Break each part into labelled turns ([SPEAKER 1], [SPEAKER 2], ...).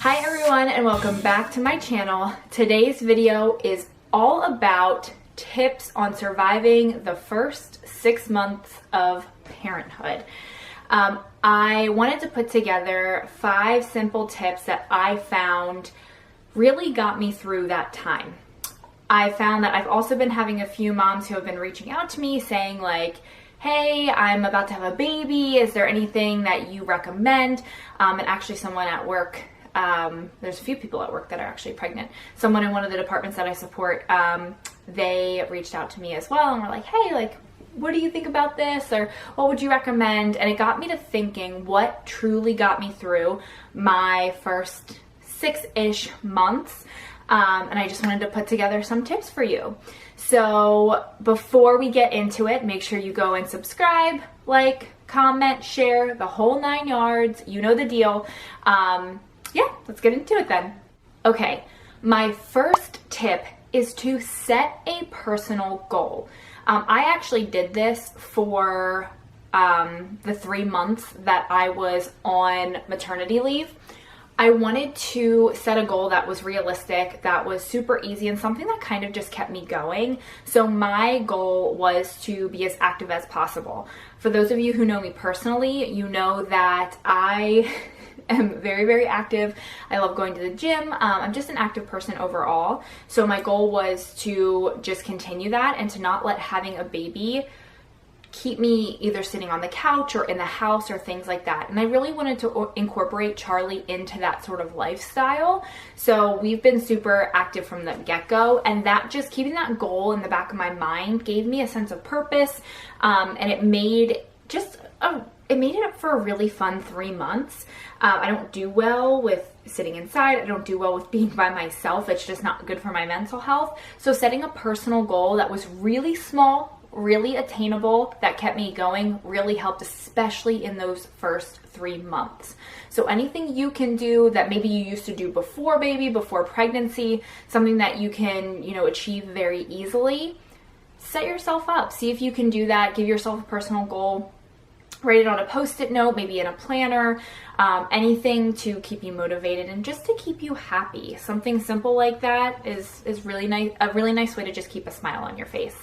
[SPEAKER 1] Hi everyone and welcome back to my channel. Today's video is all about tips on surviving the first 6 months of parenthood. I wanted to put together 5 simple tips that I found really got me through that time. I found that I've also been having a few moms who have been reaching out to me saying like, hey, I'm about to have a baby. Is there anything that you recommend? And actually someone at work, there's a few people at work that are actually pregnant. Someone in one of the departments that I support, they reached out to me as well and were like, hey, like, what do you think about this? Or what would you recommend? And it got me to thinking what truly got me through my first 6-ish months. And I just wanted to put together some tips for you. So before we get into it, make sure you go and subscribe, like, comment, share, the whole 9 yards. You know the deal. Yeah, let's get into it then. Okay, my first tip is to set a personal goal. I actually did this for the 3 months that I was on maternity leave. I wanted to set a goal that was realistic, that was super easy, and something that kind of just kept me going. So my goal was to be as active as possible. For those of you who know me personally, you know that I am very, very active. I love going to the gym. I'm just an active person overall. So my goal was to just continue that and to not let having a baby keep me either sitting on the couch or in the house or things like that. And I really wanted to incorporate Charlie into that sort of lifestyle. So we've been super active from the get-go, and that just keeping that goal in the back of my mind gave me a sense of purpose. And it made it for a really fun 3 months. I don't do well with sitting inside. I don't do well with being by myself. It's just not good for my mental health. So setting a personal goal that was really small, really attainable, that kept me going really helped, especially in those first 3 months. So anything you can do that maybe you used to do before baby, before pregnancy, something that you can, achieve very easily, set yourself up. See if you can do that. Give yourself a personal goal. Write it on a Post-it note, maybe in a planner, anything to keep you motivated and just to keep you happy. Something simple like that is really nice, a really nice way to just keep a smile on your face.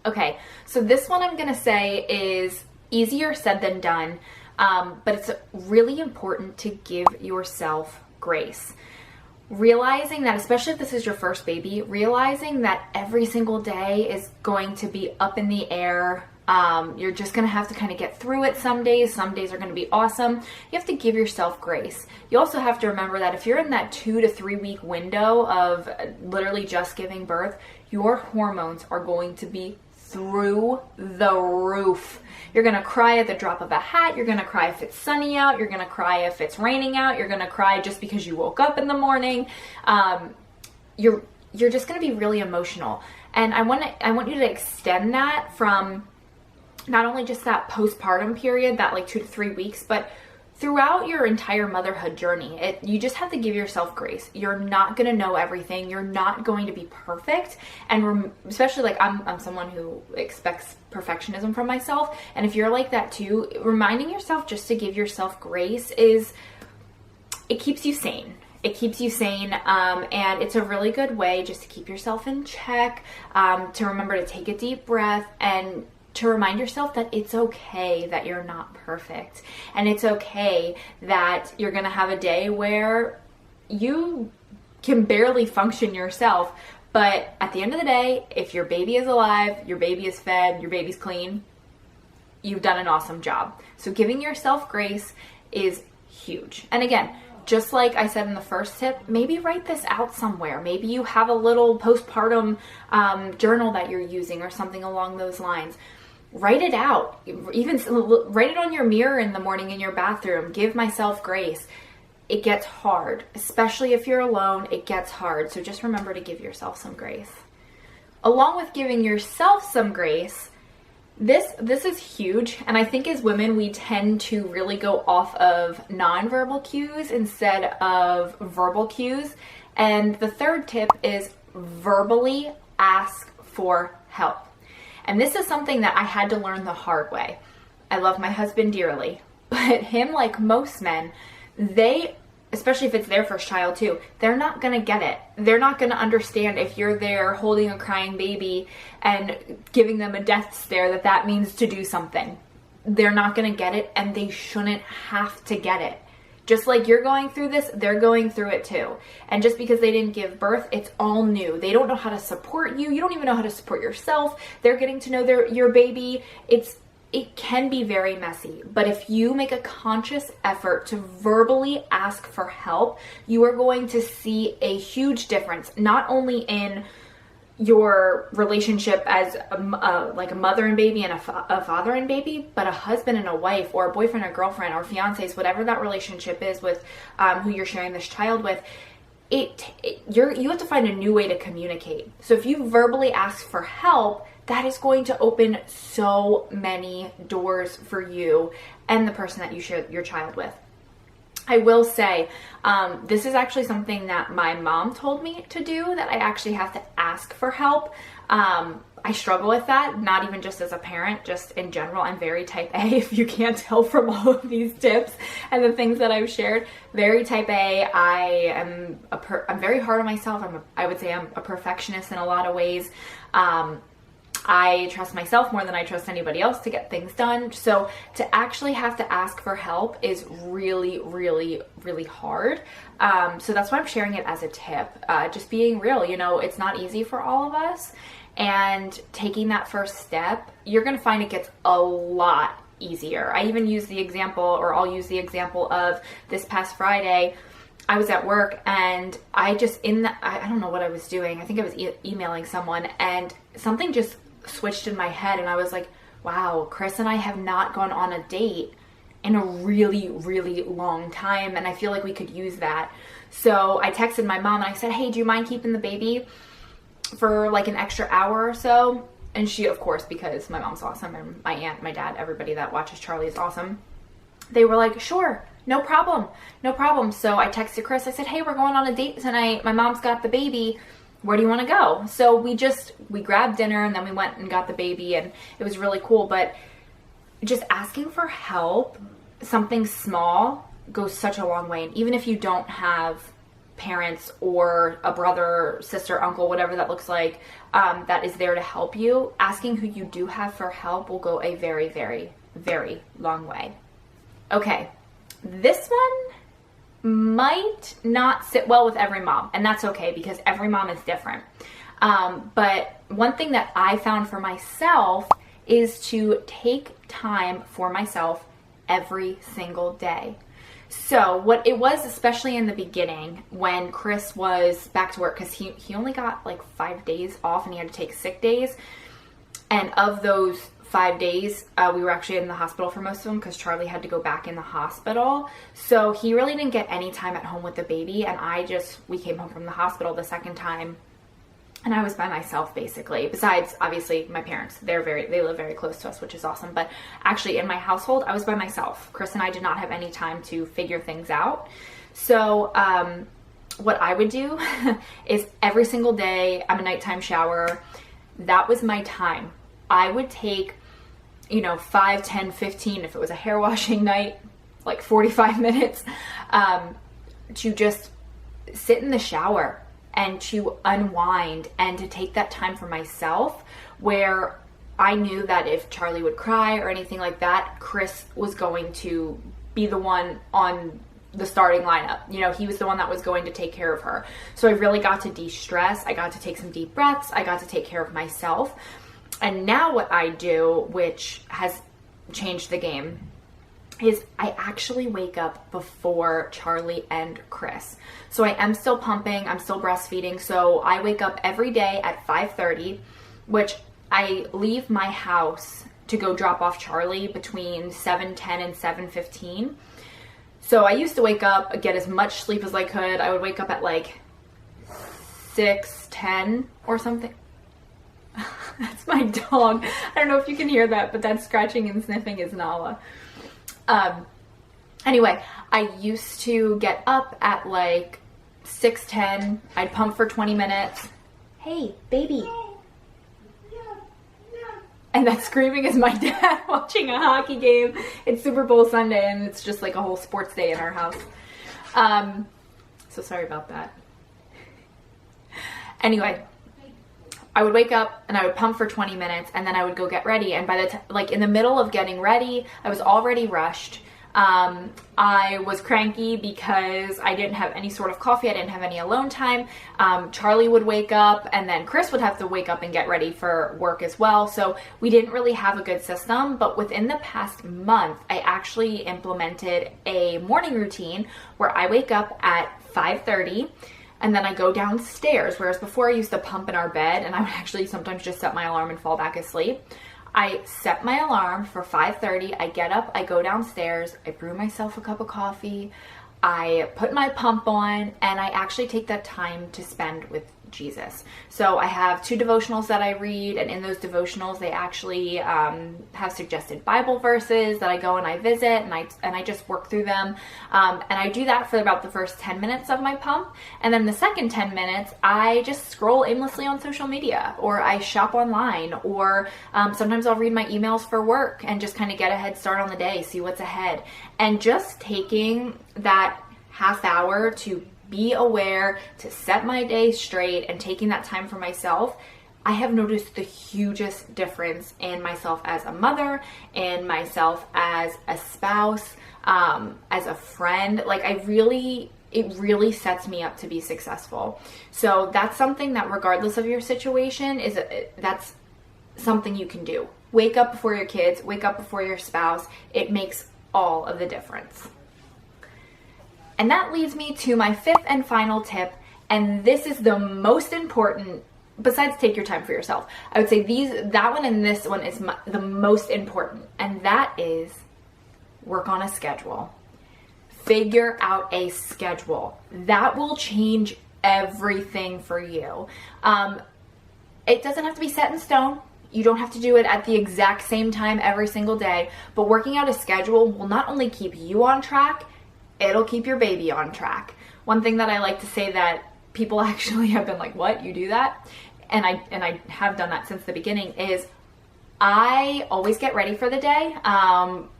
[SPEAKER 1] Okay, so this one I'm gonna say is easier said than done, but it's really important to give yourself grace. Realizing that, especially if this is your first baby, realizing that every single day is going to be up in the air. You're just going to have to kind of get through it some days. Some days are going to be awesome. You have to give yourself grace. You also have to remember that if you're in that 2 to 3 week window of literally just giving birth, your hormones are going to be through the roof. You're going to cry at the drop of a hat. You're going to cry if it's sunny out. You're going to cry if it's raining out. You're going to cry just because you woke up in the morning. You're just going to be really emotional. And I want you to extend that from not only just that postpartum period, that like 2 to 3 weeks, but throughout your entire motherhood journey. You just have to give yourself grace. You're not going to know everything. You're not going to be perfect. And especially like I'm someone who expects perfectionism from myself. And if you're like that too, reminding yourself just to give yourself grace it keeps you sane. It keeps you sane, and it's a really good way just to keep yourself in check, to remember to take a deep breath and to remind yourself that it's okay that you're not perfect, and it's okay that you're gonna have a day where you can barely function yourself, but at the end of the day, if your baby is alive, your baby is fed, your baby's clean, you've done an awesome job. So giving yourself grace is huge. And again, just like I said in the first tip, maybe write this out somewhere. Maybe you have a little postpartum journal that you're using or something along those lines. Write it out. Even write it on your mirror in the morning in your bathroom. Give myself grace. It gets hard, especially if you're alone. It gets hard. So just remember to give yourself some grace. Along with giving yourself some grace, this is huge. And I think as women, we tend to really go off of nonverbal cues instead of verbal cues. And the third tip is verbally ask for help. And this is something that I had to learn the hard way. I love my husband dearly, but him, like most men, they especially if it's their first child too, they're not going to get it. They're not going to understand if you're there holding a crying baby and giving them a death stare that means to do something. They're not going to get it, and they shouldn't have to get it. Just like you're going through this, they're going through it too. And just because they didn't give birth, it's all new. They don't know how to support you. You don't even know how to support yourself. They're getting to know your baby. It can be very messy, but if you make a conscious effort to verbally ask for help, you are going to see a huge difference, not only in your relationship as like a mother and baby and a father and baby, but a husband and a wife, or a boyfriend or girlfriend or fiancés, whatever that relationship is with who you're sharing this child with. You have to find a new way to communicate. So if you verbally ask for help, that is going to open so many doors for you and the person that you share your child with. I will say, this is actually something that my mom told me to do, that I actually have to ask for help. I struggle with that, not even just as a parent, just in general. I'm very type A, if you can't tell from all of these tips and the things that I've shared. Very type A. I'm very hard on myself. I would say I'm a perfectionist in a lot of ways. I trust myself more than I trust anybody else to get things done. So to actually have to ask for help is really, really, really hard. So that's why I'm sharing it as a tip. Just being real, it's not easy for all of us. And taking that first step, you're going to find it gets a lot easier. I even use the example, or I'll use the example of this past Friday. I was at work and I don't know what I was doing. I think I was emailing someone, and something just switched in my head, and I was like, wow, Chris and I have not gone on a date in a really, really long time, and I feel like we could use that. So I texted my mom and I said, hey, do you mind keeping the baby for like an extra hour or so? And she, of course, because my mom's awesome and my aunt, my dad, everybody that watches Charlie is awesome, they were like, sure, no problem. So I texted Chris. I said, hey, we're going on a date tonight. My mom's got the baby. Where do you want to go? So we grabbed dinner, and then we went and got the baby, and it was really cool. But just asking for help, something small, goes such a long way. And even if you don't have parents or a brother, sister, uncle, whatever that looks like, that is there to help you, asking who you do have for help will go a very, very, very long way. Okay, this one might not sit well with every mom, and that's okay, because every mom is different. But one thing that I found for myself is to take time for myself every single day. So what it was, especially in the beginning when Chris was back to work, because he only got like 5 days off and he had to take sick days. And of those 5 days, we were actually in the hospital for most of them because Charlie had to go back in the hospital. So he really didn't get any time at home with the baby. And we came home from the hospital the second time, and I was by myself basically. Besides, obviously, my parents, they live very close to us, which is awesome. But actually in my household, I was by myself. Chris and I did not have any time to figure things out. So what I would do is every single day, I'm a nighttime shower. That was my time. I would take, 5, 10, 15, if it was a hair washing night, like 45 minutes, to just sit in the shower and to unwind and to take that time for myself, where I knew that if Charlie would cry or anything like that, Chris was going to be the one on the starting lineup. He was the one that was going to take care of her. So I really got to de-stress. I got to take some deep breaths. I got to take care of myself. And now what I do, which has changed the game, is I actually wake up before Charlie and Chris. So I am still pumping, I'm still breastfeeding. So I wake up every day at 5:30, which I leave my house to go drop off Charlie between 7:10 and 7:15. So I used to wake up, get as much sleep as I could. I would wake up at like 6:10 or something. That's my dog. I don't know if you can hear that, but that scratching and sniffing is Nala. Anyway, I used to get up at like 6:10. I'd pump for 20 minutes. Hey, baby. And that screaming is my dad watching a hockey game. It's Super Bowl Sunday, and it's just like a whole sports day in our house. So sorry about that. Anyway, I would wake up and I would pump for 20 minutes and then I would go get ready. And by the time, like in the middle of getting ready, I was already rushed. I was cranky because I didn't have any sort of coffee. I didn't have any alone time. Charlie would wake up and then Chris would have to wake up and get ready for work as well. So we didn't really have a good system, but within the past month, I actually implemented a morning routine where I wake up at 5:30 and then I go downstairs. Whereas before I used to pump in our bed and I would actually sometimes just set my alarm and fall back asleep. I set my alarm for 5:30. I get up, I go downstairs, I brew myself a cup of coffee, I put my pump on, and I actually take that time to spend with Jesus. So I have 2 devotionals that I read, and in those devotionals they actually have suggested Bible verses that I go and I visit, and I just work through them, and I do that for about the first 10 minutes of my pump, and then the second 10 minutes I just scroll aimlessly on social media, or I shop online, or sometimes I'll read my emails for work and just kind of get a head start on the day, see what's ahead. And just taking that half hour to be aware, to set my day straight, and taking that time for myself, I have noticed the hugest difference in myself as a mother, in myself as a spouse, as a friend. Like it really sets me up to be successful. So that's something that regardless of your situation, that's something you can do. Wake up before your kids, wake up before your spouse. It makes all of the difference. And that leads me to my 5th and final tip, and this is the most important, besides take your time for yourself. I would say that one and this one is the most important, and that is work on a schedule. Figure out a schedule. That will change everything for you. It doesn't have to be set in stone. You don't have to do it at the exact same time every single day, but working out a schedule will not only keep you on track, it'll keep your baby on track. One thing that I like to say that people actually have been like, what, you do that? And I have done that since the beginning, is I always get ready for the day.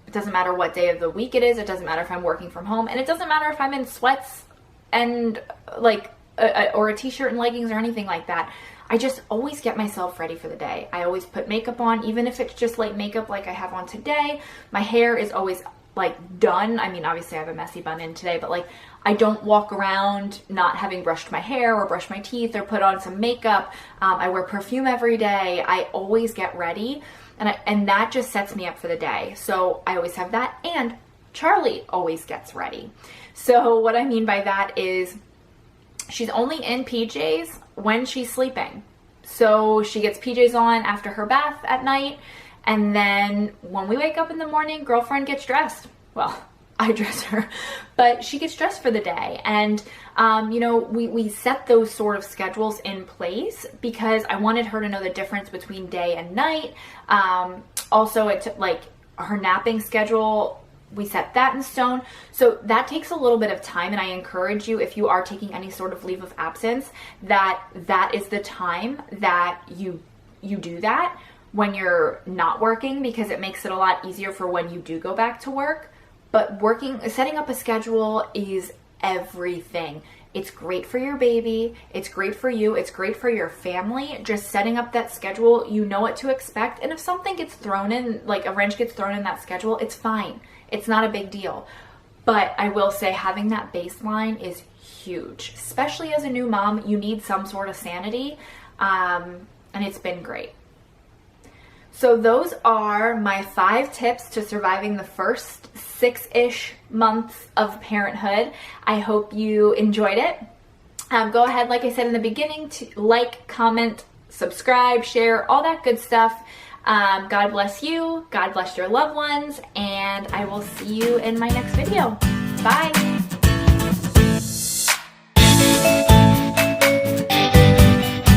[SPEAKER 1] It doesn't matter what day of the week it is. It doesn't matter if I'm working from home, and it doesn't matter if I'm in sweats and or a t-shirt and leggings or anything like that. I just always get myself ready for the day. I always put makeup on, even if it's just light makeup like I have on today. My hair is always done. I mean, obviously I have a messy bun in today, but I don't walk around not having brushed my hair or brushed my teeth or put on some makeup. I wear perfume every day. I always get ready, and that just sets me up for the day. So I always have that, and Charlie always gets ready. So what I mean by that is she's only in PJs when she's sleeping. So she gets PJs on after her bath at night. And then when we wake up in the morning, girlfriend gets dressed. Well, I dress her, but she gets dressed for the day. And, we set those sort of schedules in place because I wanted her to know the difference between day and night. Also, her napping schedule, we set that in stone. So that takes a little bit of time. And I encourage you, if you are taking any sort of leave of absence, that is the time that you do that when you're not working, because it makes it a lot easier for when you do go back to work. But setting up a schedule is everything. It's great for your baby. It's great for you. It's great for your family. Just setting up that schedule, you know what to expect. And if something gets thrown in, like a wrench gets thrown in that schedule, it's fine. It's not a big deal. But I will say having that baseline is huge. Especially as a new mom, you need some sort of sanity. And it's been great. So those are my 5 tips to surviving the first 6-ish months of parenthood. I hope you enjoyed it. Go ahead, like I said in the beginning, to like, comment, subscribe, share, all that good stuff. God bless you. God bless your loved ones. And I will see you in my next video. Bye.